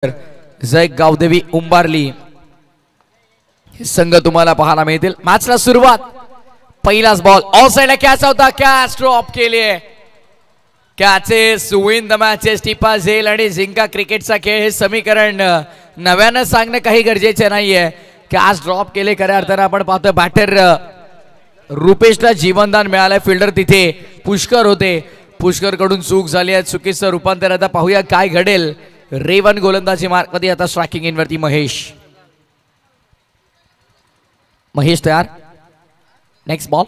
जय गावदेवी उंबारली हे संघ तुम्हाला पाहायला मिळतील। मॅचला सुरुवात, पहिलाच बॉल ऑफसाइडला कॅच होता, कॅच ड्रॉप केले। कॅचेस विन द मॅचेस, टिपा झेल आणि जिंका क्रिकेटचा खेळ हे समीकरण नव्यानं सांगणं काही गरजेचे नाहीये। कॅच ड्रॉप केले, खऱ्या अर्थानं आपण पाहतो बॅटर रुपेशला जीवनदान मिळालंय। फिल्डर तिथे पुष्कर होते, पुष्कर कडून चूक झाली आहे, चुकीचं रूपांतर। आता पाहूया काय घडेल। रेवन गोलंदाजी मार्कमध्ये, आता स्ट्रायकिंग इनवरती महेश तयार। नेक्स्ट बॉल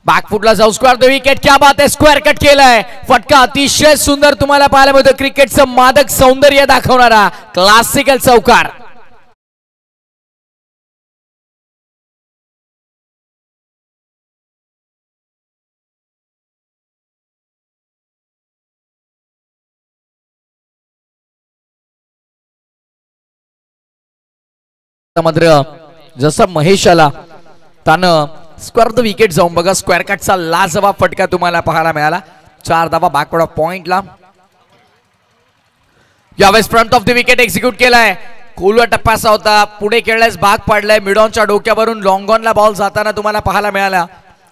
बॅकफुटला जाऊ, स्क्वेअर द विकेट, क्या बात आहे, स्क्वेअर कट केलाय। फटका अतिशय सुंदर तुम्हाला पाहायला मिळतो, क्रिकेटचं मादक सौंदर्य दाखवणारा क्लासिकल चौकार। मात्र जसं महेश आला त्यानं स्क्वेअर द विकेट जाऊन बघा, स्क्वेअर कटचा लाजवाब फटका तुम्हाला पाहायला मिळाला। 4 धावा बॅकवर्ड ऑफ पॉइंटला। यावेळेस front of the wicket execute केलाय, खोलवा टप्पासा होता, पुढे खेळल्यास भाग पाडलाय। मिडॉनच्या डोक्यावरून लॉंग ऑनला बॉल जाताना तुम्हाला पाहायला मिळाला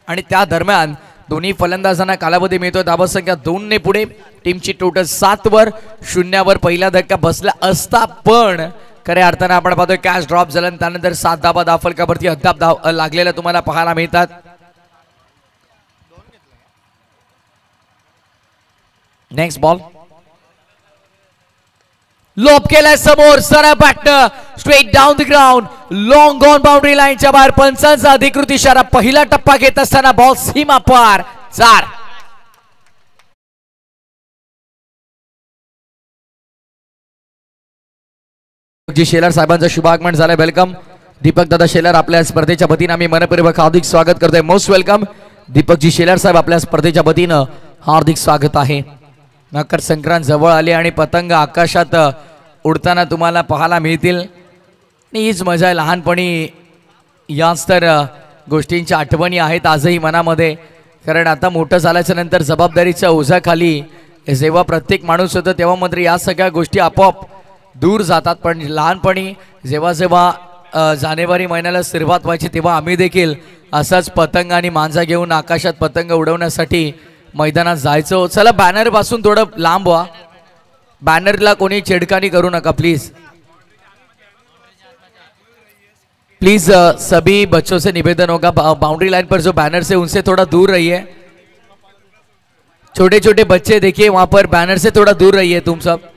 आणि त्या दरम्यान दोन्ही फलंदाजांना कालावधी मिळतोय। धावसंख्या 2 ने पुढे, टीमची टोटल 7 वर, 0 वर पहिला धक्का बसला असता, पण खऱ्या अर्थानं आपण पाहतोय कॅच ड्रॉप झाला। त्यानंतर 7 धावा धावफलकावरती अद्याप धाव लागलेल्या तुम्हाला पाहायला मिळतात। नेक्स्ट बॉल लोप केलाय समोर, सरळ बॅटनं straight down the ground, long on boundary लाईनच्या बाहेर। पंचांचा अधिकृत इशारा, पहिला टप्पा घेत असताना बॉल सीमा पार। 4 जी शेलार साहेबांचं शुभागमन झालंय, वेलकम दीपक दादा शेलार। आपल्या स्पर्धेच्या वतीनं आम्ही मनपूर्वक हार्दिक स्वागत करतोय। मोस्ट वेलकम दीपकजी शेलार साहेब, आपल्या स्पर्धेच्या वतीनं हार्दिक स्वागत आहे। मकर संक्रांत जवळ आली आणि पतंग आकाशात उडताना तुम्हाला पाहायला मिळतील। हीच मजा आहे, लहानपणी याच तर गोष्टींच्या आठवणी आहेत आजही मनामध्ये। कारण आता मोठं झाल्याच्या नंतर जबाबदारीच्या ओझ्याखाली जेव्हा प्रत्येक माणूस होतो तेव्हा मात्र या सगळ्या गोष्टी आपोआप दूर जातात। पण लहानपणी जेव्हा जेव्हा जानेवारी महिन्याला सुरुवात व्हायची तेव्हा आम्ही देखील असाच पतंग आणि मांजा घेऊन आकाशात पतंग उडवण्यासाठी मैदानात जायचो। चला बॅनर पासून थोडं लांब व्हा, बॅनरला कोणी छेडखानी करू नका प्लीज। प्लीज सभी बच्चों से निवेदन होगा, बाउंड्री लाइन पर जो बैनर से उनसे थोड़ा दूर रहिए। छोटे छोटे बच्चे देखिए वहां पर, बैनर से थोड़ा दूर रहिए तुम सब।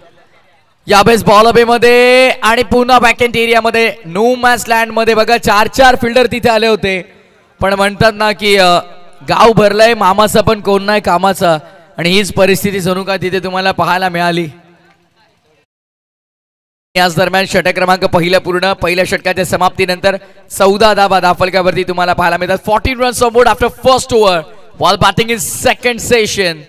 यावेळेस बॉल अबे मध्ये आणि पुन्हा बॅकएंड एरियामध्ये, नो मॅच लँड मध्ये बघा 4 फिल्डर तिथे आले होते। पण म्हणतात ना की गाव भरलंय मामाचा पण कोण नाही कामाचा, आणि हीच परिस्थिती जणू काय तिथे तुम्हाला पाहायला मिळाली। याच दरम्यान षटक क्रमांक पहिला पूर्ण, पहिल्या षटकाच्या समाप्तीनंतर 14 धावा धावफलकावरती तुम्हाला पाहायला मिळतात। 14 runs on board after first over while batting in second session.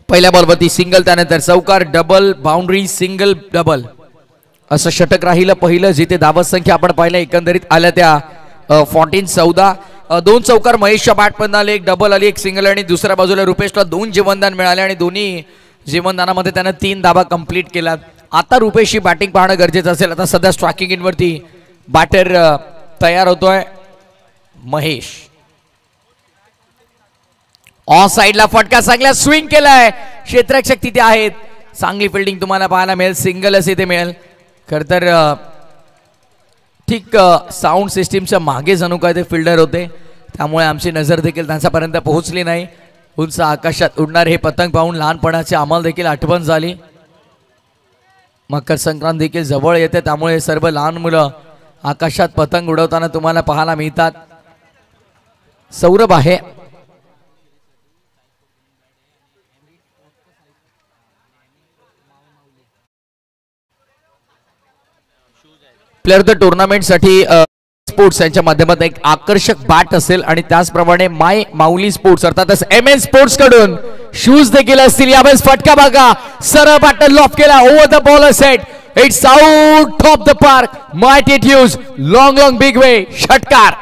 पहिल्या बॉलवरती सिंगल, त्यानंतर चौकार, डबल, बाउंड्री, सिंगल, डबल असं षटक राहिलं पहिलं, जिथे धावसंख्या आपण पाहिलं एकंदरीत आल्या त्या 14-14। 2 चौकार महेशच्या बॅटमधून आले, 1 डबल आली, 1 सिंगल, आणि दुसऱ्या बाजूला रुपेशला 2 जीवनदान मिळाले आणि दोन्ही जीवनदानामध्ये त्यानं 3 धावा कंप्लीट केल्या। आता रुपेशची बॅटिंग पाहणं गरजेचं असेल। आता सध्या स्ट्रायकिंग इनवरती बॅटर तयार होतोय महेश। ऑफ साइडला फटका, चांगला स्विंग केलाय, क्षेत्ररक्षक तिथे आहेत, चांगली फिल्डिंग तुम्हाला पाहायला मिळेल, सिंगलच इथे मिळेल। खरं तर ठीक साऊंड सिस्टीमच्या मागे जणू काय ते फिल्डर होते, त्यामुळे आमची नजर देखील त्यांच्यापर्यंत पोहोचली नाही। उंच आकाशात उडणार हे पतंग पाहून लहानपणाची आम्हाला देखील आठवण झाली। मकर संक्रांत देखील जवळ येते, त्यामुळे सर्व लहान मुलं आकाशात पतंग उडवताना तुम्हाला पाहायला मिळतात। सौरभ आहे प्लेअर द टुर्नामेंट साठी स्पोर्ट्स यांच्या माध्यमातून एक आकर्षक बॅट असेल, आणि त्याचप्रमाणे माय माऊली स्पोर्ट्स अर्थातच MN स्पोर्ट्स कडून शूज देखील असतील. यावेळेस फटका बघा, सरळ बॅटर लॉफ केला, over the bowler set, it's out of the park. Mighty huge, long long big way, षटकार.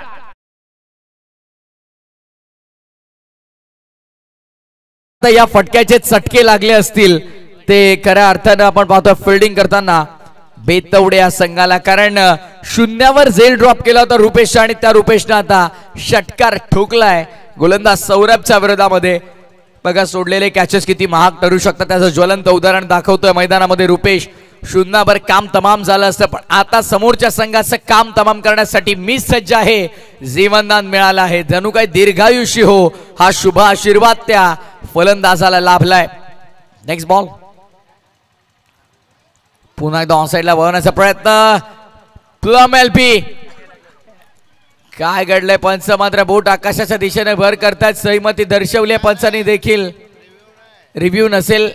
या फटक्याचे चटके लागले असतील ते खऱ्या अर्थानं आपण पाहतो फिल्डिंग करताना बेतवडे या संघाला, कारण शून्यावर झेल ड्रॉप केला होता रुपेश आणि त्या रुपेशने आता षटकार ठोकलाय गोलंदाज सौरभच्या विरोधामध्ये. बघा सोडलेले कॅचेस किती महाग ठरू शकतात त्याचं ज्वलंत उदाहरण दाखवतोय मैदानामध्ये रुपेश. शून्यावर काम तमाम झालं असतं, पण आता समोरच्या संघाचं काम तमाम करण्यासाठी मी सज्ज आहे. जीवनदान मिळालं आहे, जणू काही दीर्घायुष्य हो हा शुभ आशीर्वाद त्या फलंदाजाला लाभलाय. नेक्स्ट बॉल, पुन्हा एकदा ऑनसाइडला वळवण्याचा प्रयत्न, प्लम एलपी. काय घडलंय, पंच मात्र बोट आकाशाच्या दिशेने भर करतात. सहमती दर्शवली पंचांनी देखील, रिव्ह्यू नसेल.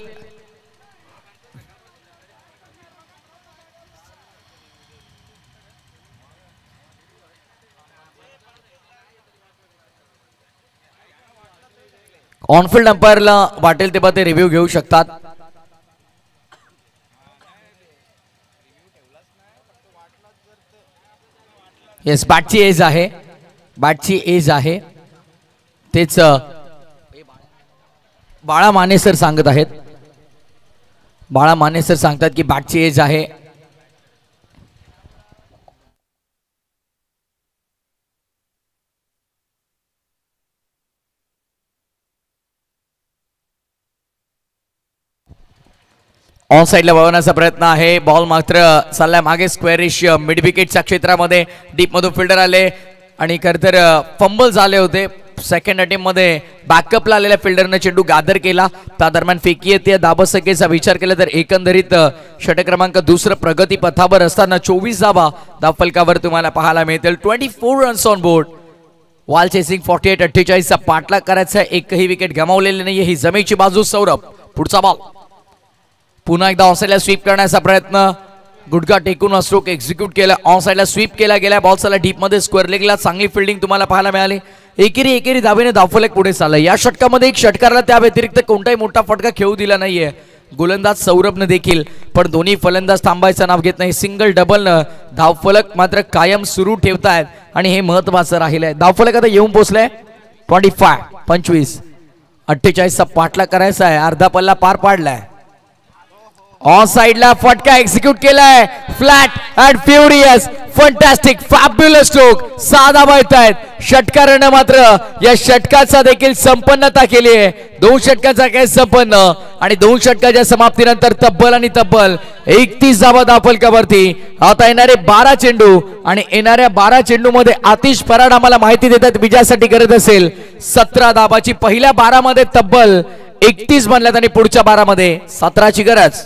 ऑनफिल्ड अंपायरला वाटेल तेव्हा ते रिव्ह्यू घेऊ शकतात. येस, बॅटची एज आहे, बॅटची एज आहे. तेच बाळा माने सर सांगत आहेत. बाळा माने सर सांगतात की बॅटची एज आहे. ऑन साइडला वळवण्याचा प्रयत्न आहे. बॉल मात्र चाललाय मागे स्क्वेअरिश मिड विकेटच्या क्षेत्रामध्ये. डीप मधून फिल्डर आले आणि खरं तर फंबल झाले होते. सेकंड अटेम्प्ट मध्ये बॅकअपला आलेल्या फिल्डरने चेंडू गादर केला. त्या दरम्यान फेकी येते. धाबसंख्येचा विचार केला तर एकंदरीत षटक क्रमांक दुसरं प्रगती पथावर असताना 24 धाबा धावफलकावर तुम्हाला पाहायला मिळतील. 24 runs on board. Wall chasing 48, 48चा पाठलाग करायचा. एकही विकेट गमावलेली नाहीये. ही जमेची बाजू. सौरभ पुढचा बॉल, पुन्हा एकदा ऑनसाइडला स्वीप करण्याचा प्रयत्न. गुडघा टेकून स्ट्रोक एक्झिक्यूट केला. ऑनसाइडला स्वीप केला गेला. बॉल चालला डीप मध्ये स्क्वेअर लेगला. चांगली फिल्डिंग तुम्हाला पाहायला मिळाली. एकेरी धावेने धावफलक पुढे चालला. या षटकामध्ये एक षटकाराला त्या व्यतिरिक्त कोणताही मोठा फटका खेळू दिला नाहीये गोलंदाज सौरभने देखील, पण दोन्ही फलंदाज थांबायचं नाव घेत नाही. सिंगल डबल धावफलक मात्र कायम सुरू ठेवतायत आणि हे महत्वाचं राहिलंय. धावफलक आता येऊन पोहोचलाय 25, 48चा पाठलाग करायचा आहे. अर्धा पल्ला पार पाडलाय. ऑन साइडला फटका एक्झिक्यूट केलाय. Flat and furious, fantastic, fabulous stroke. साधा बळतायत षटकारानं मात्र या षटकाचा देखील संपन्नता केली आहे. 2 षटकाचा काय संपन्न आणि 2 षटकाच्या समाप्तीनंतर तब्बल 31 धावा धावफलकावरती. आता येणारे 12 चेंडू आणि येणाऱ्या 12 चेंडू मध्ये आतिश फराड आम्हाला माहिती देतात विजयासाठी गरज असेल 17 धावाची. पहिल्या 12 मध्ये तब्बल 31 बनल्यात आणि पुढच्या 12 मध्ये 17ची गरज.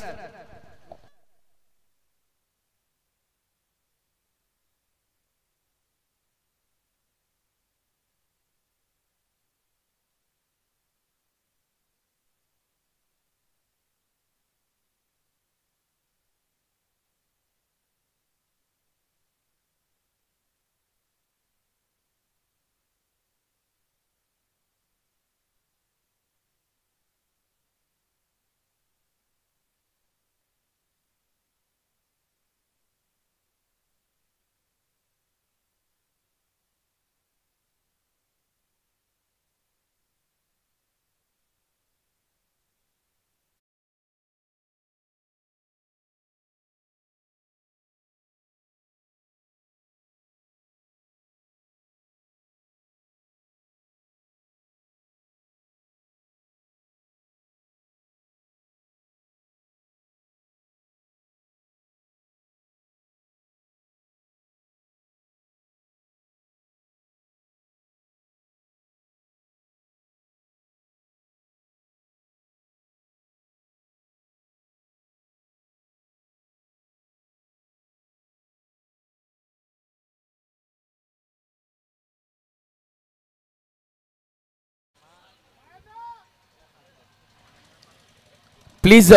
प्लीज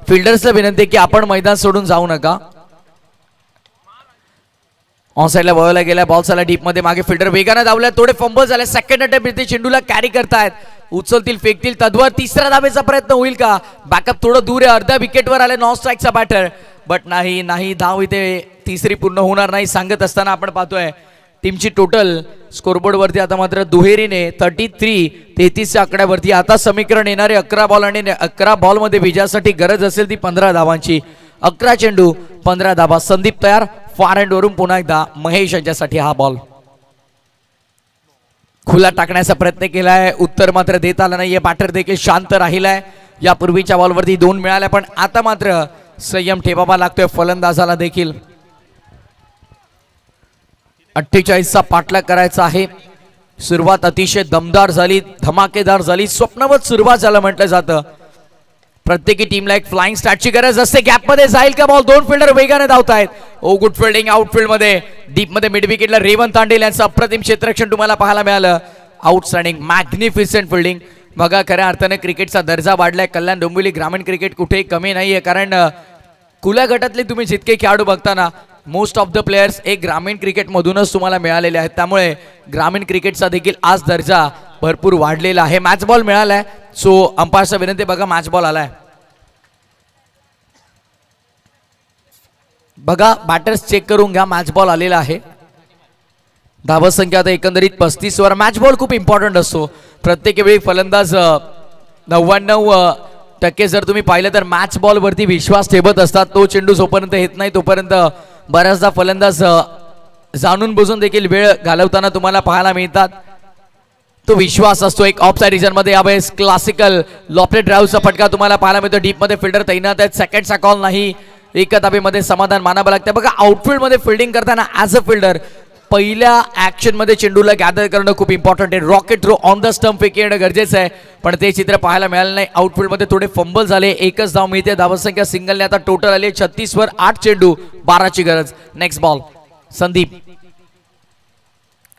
फिल्डर्सला विनंती की आपण मैदान सोडून जाऊ नका. ऑन साइडला वळवला गेला, बॉल झाला डीप मध्ये, मागे फिल्डर वेगाने धावला, थोडे फंबल झाले, सेकंड अटेम्प्ट इथे चेंडूला कॅरी करतायत, उचलतील फेकतील तद्वर तिसरा धावेचा प्रयत्न होईल का? बॅकअप थोडं दूर आहे, अर्ध्या विकेटवर आले नॉन स्ट्राईकचा बॅटर, बट नाही धाव इथे तिसरी पूर्ण होणार नाही सांगत असताना आपण पाहतोय टीमची टोटल स्कोरबोर्ड वरती आता मात्र दुहेरीने 33-33च्या आकड्यावरती आता समीकरण येणारे 11 बॉल आणि 11 बॉल मध्ये विजयासाठी गरज असेल ती 15 धावांची, 11 चेंडू 15 धावा. संदीप तयार, फार हँड वरून पुन्हा एकदा महेश यांच्यासाठी हा बॉल खुला टाकण्याचा प्रयत्न केलाय, उत्तर मात्र देता आलं नाहीये, बॅटर देखील शांत राहिलाय. यापूर्वीच्या बॉलवरती 2 मिळाल्या पण आता मात्र संयम ठेवावा लागतोय फलंदाजाला देखील. 48चा पाठलाग करायचा आहे. सुरुवात अतिशय दमदार झाली, धमाकेदार झाली, स्वप्नवत सुरुवात झालं म्हटलं जातं. प्रत्येकी टीमला एक फ्लाइंग स्टार्टची गरज असते. गॅप मध्ये जाईल का बॉल? 2 फिल्डर वेगाने धावतायत. ओ गुड फिल्डिंग आउटफील्ड मध्ये, डीप मध्ये मिड विकेटला रेवंत तांडेल यांचं अप्रतिम क्षेत्ररक्षण तुम्हाला पाहायला मिळालं. Outstanding magnificent fielding. बघा खऱ्या अर्थाने क्रिकेटचा दर्जा वाढलाय. कल्याण डोंबिवली ग्रामीण क्रिकेट कुठेही कमी नाहीये, कारण खुल्या गटातले तुम्ही जितके खेळाडू बघताना मोस्ट ऑफ द प्लेयर्स एक ग्रामीण क्रिकेटमधूनच तुम्हाला मिळालेले आहेत, त्यामुळे ग्रामीण क्रिकेटचा देखील आज दर्जा भरपूर वाढलेला आहे. मॅच बॉल मिळालाय, सो अंपायरचा विनंती, बघा मॅच बॉल आलाय. बघा बॅटर्स चेक करून घ्या, मॅच बॉल आलेला आहे. धावा संख्या आता एकंदरीत 35 वर. मॅच बॉल खूप इम्पॉर्टंट असतो. प्रत्येक वेळी फलंदाज 99% जर तुम्ही पाहिलं तर मॅच बॉल वरती विश्वास ठेवत असतात. तो चेंडू जोपर्यंत येत नाही तोपर्यंत बऱ्याचदा फलंदाज जाणून बुजून देखील वेळ घालवताना तुम्हाला पाहायला मिळतात. तो विश्वास असतो. एक ऑफ साइड रिजन मध्ये यावेळेस क्लासिकल लॉपलेट ड्राईव्हचा फटका तुम्हाला पाहायला मिळतो. डीप मध्ये फिल्डर तैनात आहेत. सेकंडचा कॉल नाही, एका धाबेमध्ये समाधान मानावं लागतं. बघा आउटफील्ड मध्ये फिल्डिंग करताना ॲज अ फिल्डर पहिल्या ऍक्शन मध्ये चेंडूला गॅदर करणं खूप इम्पॉर्टंट आहे. Rocket throw on the stump फेकी येणं गरजेचं आहे, पण ते चित्र पाहायला मिळालं नाही. आउटफील्ड मध्ये थोडे फंबल झाले, एकच धाव मिळते. धावसंख्या सिंगलने आता टोटल आली 36 वर. 8 चेंडू 12ची गरज. नेक्स्ट बॉल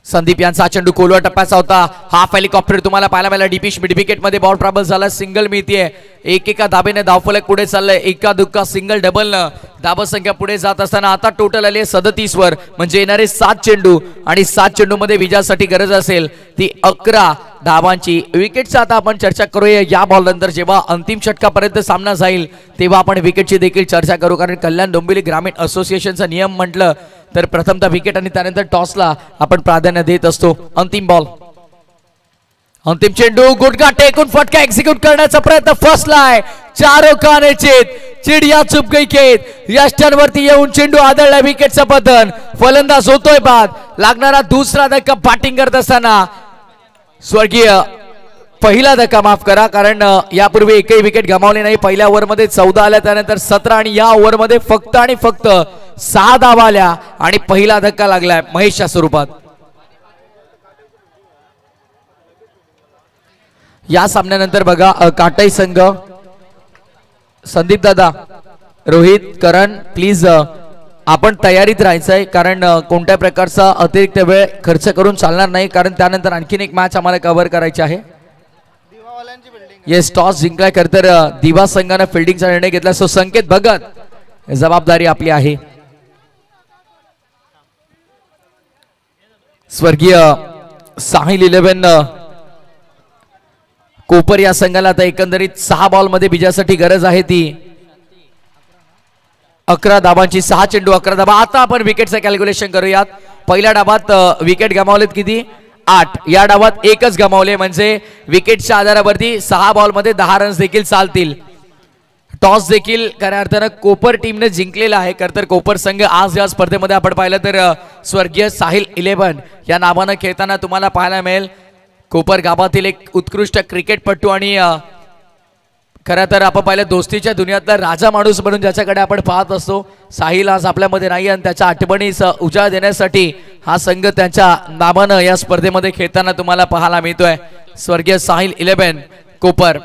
संदीप यांचा चेंडू कोलवा टप्प्याचा होता. हाफ हेलिकॉप्टर तुम्हाला पाहायला मिळाला. डीपिश मिड विकेट मध्ये बॉल ट्रॅव्हल झाला, सिंगल मिळतीये. एका धाबेने धावफलक पुढे चाललंय. एका दुक्का सिंगल डबल न धाव संख्या पुढे जात असताना आता टोटल आली 37 वर. म्हणजे येणारे 7 चेंडू आणि 7 चेंडू मध्ये विजयासाठी गरज असेल ती 11 धावांची. विकेटचा आता आपण चर्चा करूया या बॉल नंतर. जेव्हा अंतिम षटकापर्यंत सामना जाईल तेव्हा आपण विकेटची देखील चर्चा करू, कारण कल्याण डोंबिवली ग्रामीण असोसिएशनचा नियम म्हटलं तर प्रथमतः विकेट आणि त्यानंतर टॉसला आपण प्राधान्य देत असतो. अंतिम बॉल, अंतिम चेंडू, गुडघा टेकून फटका एक्झिक्यूट करण्याचा प्रयत्न फसलाय. चारो खाने चिडिया चुप गई खेत. यष्टांवरती येऊन चेंडू आदळला. विकेटचं पतन. फलंदाज होतोय बाद. लागणारा दुसरा धक्का बॅटिंग करत असताना स्वर्गीय पहिला धक्का माफ करा, कारण यापूर्वी एकही विकेट गमावली नाही. पहिल्या ओव्हरमध्ये 14 आल्या, त्यानंतर 17 आणि या ओव्हरमध्ये फक्त आणि फक्त 6 धावा आल्या आणि पहिला धक्का लागलाय महेशच्या स्वरूपात. या सामन्यानंतर बघा काटाई संघ, संदीप दादा, रोहित, करण, प्लीज आपण तयारीत राहायचंय, कारण कोणत्या प्रकारचा अतिरिक्त वेळ खर्च करून चालणार नाही, कारण त्यानंतर आणखीन एक मॅच आम्हाला कव्हर करायची आहे. येस, टॉस जिंकलाय खर तर दिवा संघाने फिल्डिंगचा निर्णय घेतला. सो संकेत भगत, जबाबदारी आपली आहे. स्वर्गीय साहिल 11 कोपर या संघाला आता एकंदरीत 6 बॉल मध्ये विजयासाठी गरज आहे ती 11 धावांची. 6 चेंडू 11 धावा. आता आपण विकेटचं कॅल्क्युलेशन करूयात. पहिल्या डावात विकेट गमावलेत किती? 8. या डावात एकच गमावले, म्हणजे विकेटच्या आधारावरती 6 बॉल मध्ये 10 रन्स देखील चालतील. टॉस देखील खऱ्या अर्थानं कोपर टीमने जिंकलेला आहे. खरं तर कोपर संघ आज या स्पर्धेमध्ये आपण पाहिलं तर स्वर्गीय साहिल 11 या नावानं खेळताना तुम्हाला पाहायला मिळेल. कोपर गावातील एक उत्कृष्ट क्रिकेटपटू आणि खरं तर आपण पाहिलं दोस्तीच्या दुनियातला राजा माणूस म्हणून ज्याच्याकडे आपण पाहत असतो. साहिल आज आपल्यामध्ये नाही आणि त्याच्या आठवणीस उजाळा देण्यासाठी हा संघ त्यांच्या नावानं या स्पर्धेमध्ये खेळताना तुम्हाला पाहायला मिळतोय. स्वर्गीय साहिल 11 कोपर.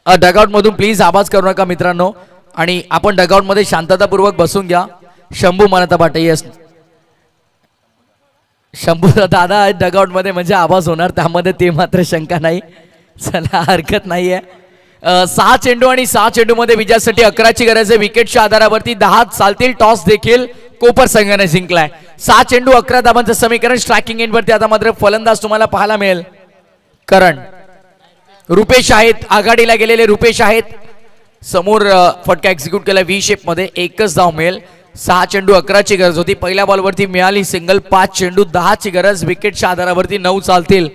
डगआउट मधून प्लीज आवाज करू नका मित्रांनो, आणि आपण डगआउट मध्ये शांततापूर्वक बसून घ्या. शंभू म्हणत बाटे. येस, शंभू दादा डगआउट मध्ये म्हणजे आवाज होणार, त्यामध्ये ते मात्र शंका नाही. चला हरकत नाहीये. 6 चेंडू आणि 6 चेंडू मध्ये विजयासाठी 11ची गरज आहे. विकेटच्या आधारावरती 10 चालतील. टॉस देखील कोपर संघाने जिंकलाय. 6 चेंडू 11 धावांचं समीकरण. स्ट्रायकिंग एंडवरती आता मात्र फलंदाज तुम्हाला पाहायला मिळेल. करण रुपेश आहेत, आघाडीला गेलेले रुपेश आहेत. समोर फटका एक्झिक्यूट केला व्ही शेप मध्ये. एकच धाव मिळेल. 6 चेंडू 11ची गरज होती. पहिल्या बॉलवरती मिळाली सिंगल. 5 चेंडू 10ची गरज. विकेटच्या आधारावरती 9 चालतील.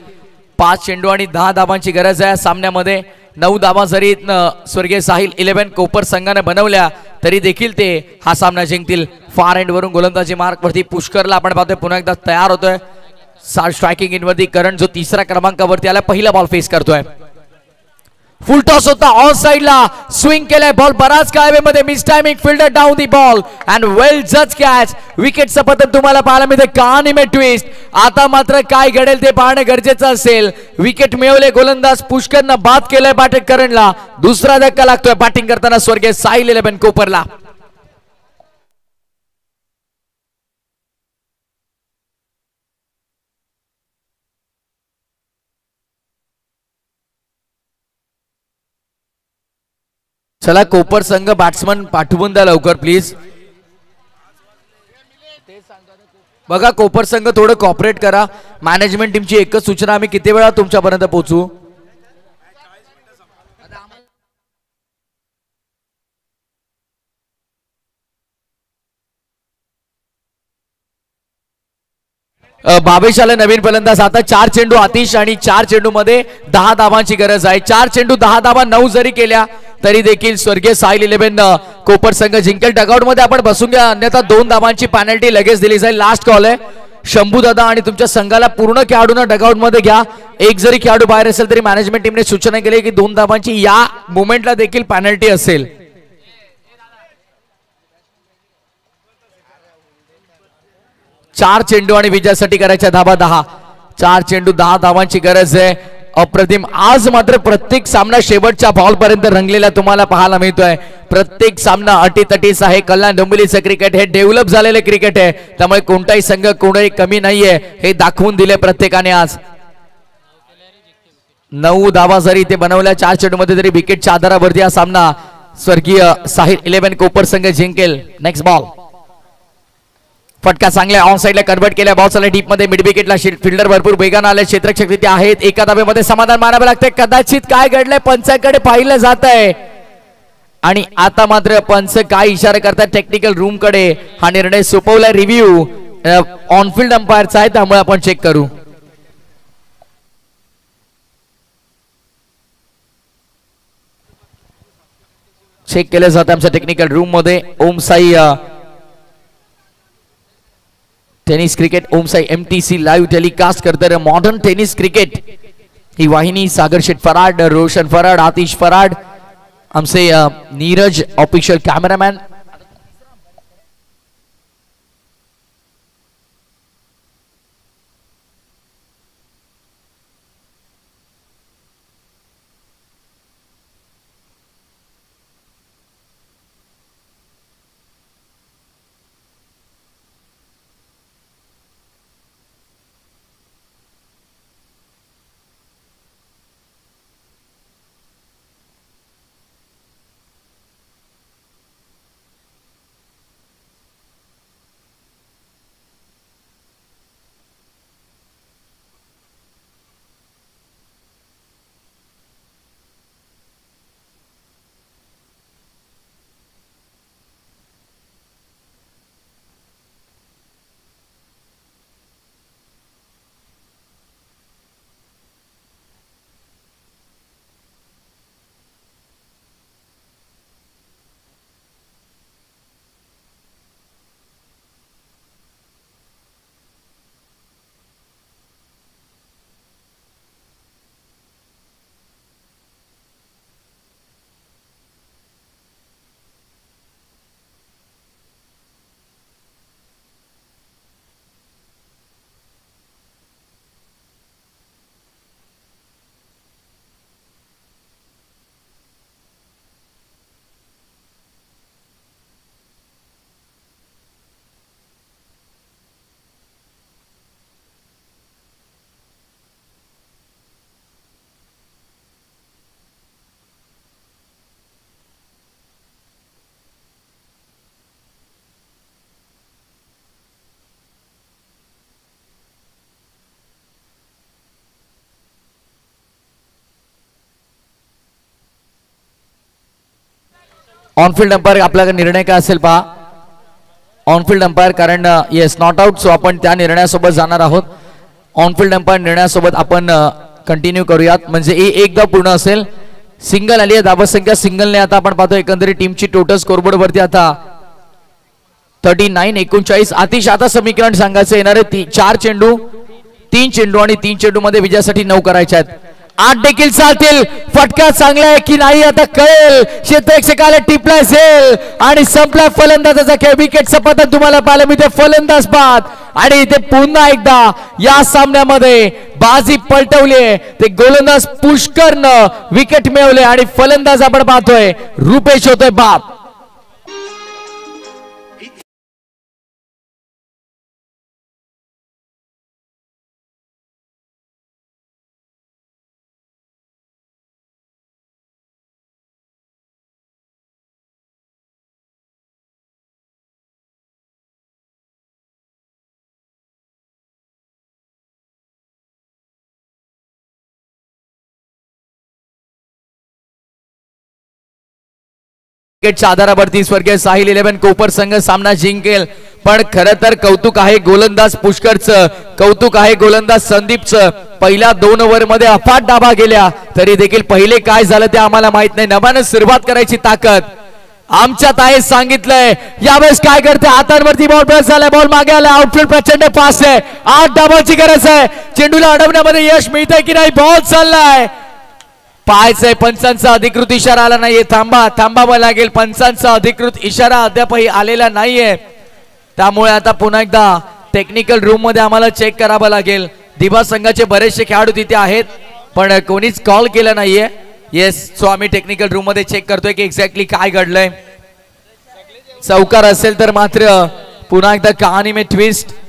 5 चेंडू आणि 10 धावांची गरज आहे सामन्यामध्ये. 9 धावा जरी स्वर्गीय साहिल 11 कोपर संघाने बनवल्या तरी देखील ते हा सामना जिंकतील. फार एंड वरून गोलंदाजी मार्क वरती पुष्करला आपण पाहतोय पुन्हा एकदा तयार होतोय. स्ट्रायकिंग एंड वरती करण जो 3ऱ्या क्रमांकावरती आला. पहिला बॉल फेस करतोय. फुल टॉस होता ऑन साइडला. स्विंग केलाय बॉल बराच काळवे मध्ये. Miss timing fielder down the ball and well जज कॅच. विकेटचं पतन तुम्हाला पाहायला मिळते. कहाणी में ट्विस्ट. आता मात्र काय घडेल ते पाहणं गरजेचं असेल. विकेट मिळवले गोलंदाज पुष्करनं. बाद केलंय बॅटिंग करणला. दुसरा धक्का लागतोय बॅटिंग करताना स्वर्गीय साहिल 11 कोपरला. चला कोपर संघ बॅट्समन पाठवून द्या लवकर प्लीज. बघा कोपर संघ थोडं कॉपरेट करा. मॅनेजमेंट टीमची एकच सूचना, आम्ही किती वेळा तुमच्यापर्यंत पोहोचू. बाबेश आले नवीन फलंदाज. आता 4 चेंडू आतिश आणि 4 चेंडू मध्ये 10 धावांची गरज आहे. 4 चेंडू 10 धावा 9 जरी केल्या तरी देखील स्वर्गीय साहिल 11 कोपर संघ जिंकेल. डगआउट मध्ये आपण बसून घ्या अन्यथा 2 धावांची पेनल्टी लगेच दिली जाईल. लास्ट कॉल आहे शंभू दादा आणि तुमच्या संघाला पूर्ण खेळाडूंना डगआउट मध्ये घ्या. एक जरी खेळाडू बाहेर असेल तरी मॅनेजमेंट टीमने सूचना केली की 2 धावांची या मोमेंटला देखील पेनल्टी असेल. चार चेंडू आणि विजयासाठी करायच्या धावा 10. 4 चेंडू 10 धावांची गरज आहे. अप्रतिम. आज मात्र प्रत्येक सामना शेवटच्या बॉल पर्यंत रंगलेला तुम्हाला पाहायला मिळतोय. प्रत्येक सामना अटीतटीच आहे. कल्याण डोंबिवलीचं क्रिकेट हे डेव्हलप झालेले क्रिकेट आहे. त्यामुळे कोणताही संघ कोणताही कमी नाहीये हे दाखवून दिले प्रत्येकाने आज. 9 धावा जरी ते बनवल्या 4 चेंडू मध्ये तरी विकेटच्या आधारावरती हा सामना स्वर्गीय साहिल 11 कोपर संघ जिंकेल. Next ball. फटका चांगल्या ऑन साइडला कन्वर्ट केल्या. बॉल चालला डीप मध्ये. मिड विकेटला फिल्डर भरपूर वेगाने आले. क्षेत्ररक्षक आहेत. एका धाब्यामध्ये समाधान मानावे लागते. कदाचित काय घडलंय पंचाकडे पाहिलं जात आहे आणि आता मात्र पंच काय इशारा करतात टेक्निकल रूम कडे. हा निर्णय सोपवलाय. रिव्ह्यू ऑनफिल्ड अंपायरचा आहे त्यामुळे आपण चेक करू. चेक केलं जातं आमच्या टेक्निकल रूम मध्ये. ओम साई टेनिस क्रिकेट ओम साई MTC लाईव्ह टेलिकास्ट करते मॉडर्न टेनिस क्रिकेट ही वाहिनी. सागर शेठ फराड, रोशन फराड, आतिश फराड, आमचे Neeraj official cameraman. On-field umpire आपला निर्णय काय असेल पहा. ऑनफिल्ड अंपायर कारण येस नॉट आउट, सो आपण त्या निर्णयासोबत जाणार आहोत. ऑनफिल्ड अंपायर निर्णयासोबत आपण कंटिन्यू करूयात, म्हणजे एकदा पूर्ण असेल. सिंगल आली आहे धावसंख्या, सिंगलने आता आपण पाहतो एकंदरीत टीमची टोटल स्कोरबोर्ड वरती आता 39-39. अतिशय आता समीकरण सांगायचं येणार आहे. 4 चेंडू 3 चेंडू आणि 3 चेंडू मध्ये विजयासाठी 9 करायचे आहेत. 8 देखील चालतील. फटका चांगला आहे की नाही आता कळेल. क्षेत्ररक्षकाला टिपला असेल आणि संपला फलंदाजाचा खेळ. विकेटचं पतन तुम्हाला पाहायला मिळते. फलंदाज बाद आणि इथे पुन्हा एकदा या सामन्यामध्ये बाजी पलटवली. ते गोलंदाज पुष्करनं विकेट मिळवले आणि फलंदाज आपण पाहतोय रुपेश होतोय बाद. विकेटच्या आधारावरती स्वर्गीय साहिल 11 कोपर संघ सामना जिंकेल. पण खरं तर कौतुक आहे गोलंदाज पुष्करचं, कौतुक आहे गोलंदाज संदीपचं. पहिल्या 2 ओव्हर मध्ये अफाट डाबा गेल्या तरी देखील पहिले काय झालं ते आम्हाला माहित नाही. नव्यानं सुरुवात करायची ताकद आमच्यात आहे सांगितलंय. यावेळेस काय करते, हातांवरती बॉल प्रेस झालाय, बॉल मागे आलाय, आउटफील्ड प्रचंड फास्ट आहे. 8 डाबाची गरज आहे. चेंडूला अडवण्यामध्ये यश मिळतंय की नाही. बॉल चाललाय, पाहायचंय. पंचांचा अधिकृत इशारा आला नाहीये. थांबावं लागेल. पंचांचा अधिकृत इशारा अद्यापही आलेला नाहीये. त्यामुळे आता पुन्हा एकदा टेक्निकल रूम मध्ये आम्हाला चेक करावं लागेल. दिवा संघाचे बरेचसे खेळाडू तिथे आहेत पण कोणीच कॉल केला नाहीये. येस, सो आम्ही टेक्निकल रूम मध्ये चेक करतोय की एक्झॅक्टली काय घडलंय. चौकार असेल तर मात्र पुन्हा एकदा कहाणी में ट्विस्ट.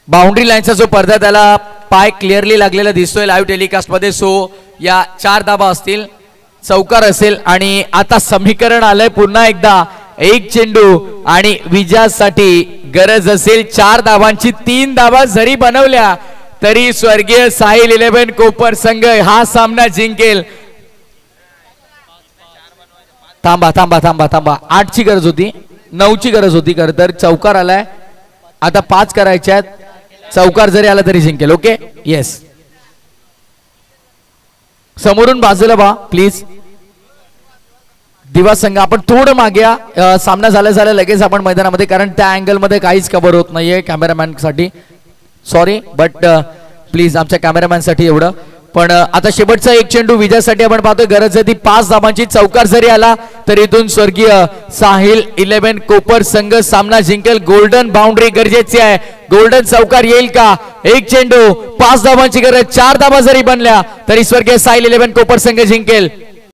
बाउंड्री लाईनचा जो पडदा त्याला पाय क्लिअरली लागलेला दिसतोय लाईव्ह टेलिकास्ट मध्ये. सो या 4 धाबा असतील, चौकार असेल आणि आता समीकरण आलंय पुन्हा एकदा. 1 चेंडू आणि विजयासाठी गरज असेल 4 धाबांची. 3 धाबा जरी बनवल्या तरी स्वर्गीय साहिल 11 कोपर संघ हा सामना जिंकेल. थांबा थांबा थांबा थांबा. 8 ची गरज होती, 9 ची गरज होती. खरं तर चौकार आलाय, आता 5 करायचे आहेत. चौकार जरी आला तरी जिंकेल. Okay, yes. समोरून बाजूला बा प्लीज. दिवा संघ आपण थोडं मागे या. सामना झाल्या लगेच आपण मैदानामध्ये, कारण त्या अँगल मध्ये काहीच कव्हर होत नाहीये कॅमेरामॅन साठी. सॉरी बट प्लीज आमच्या कॅमेरामॅन साठी एवढं. पण आता शेवटचा 1 चेंडू विजयासाठी आपण पाहतोय. गरज आहे ती 5 धाबांची. चौकार जरी आला तरी इथून स्वर्गीय साहिल 11 कोपर संघ सामना जिंकेल. गोल्डन बाउंड्री गरजेची आहे. गोल्डन चौकार येईल का. 1 चेंडू 5 धाबांची गरज. 4 धाबा जरी बनल्या तरी स्वर्गीय साहिल 11 कोपर संघ जिंकेल.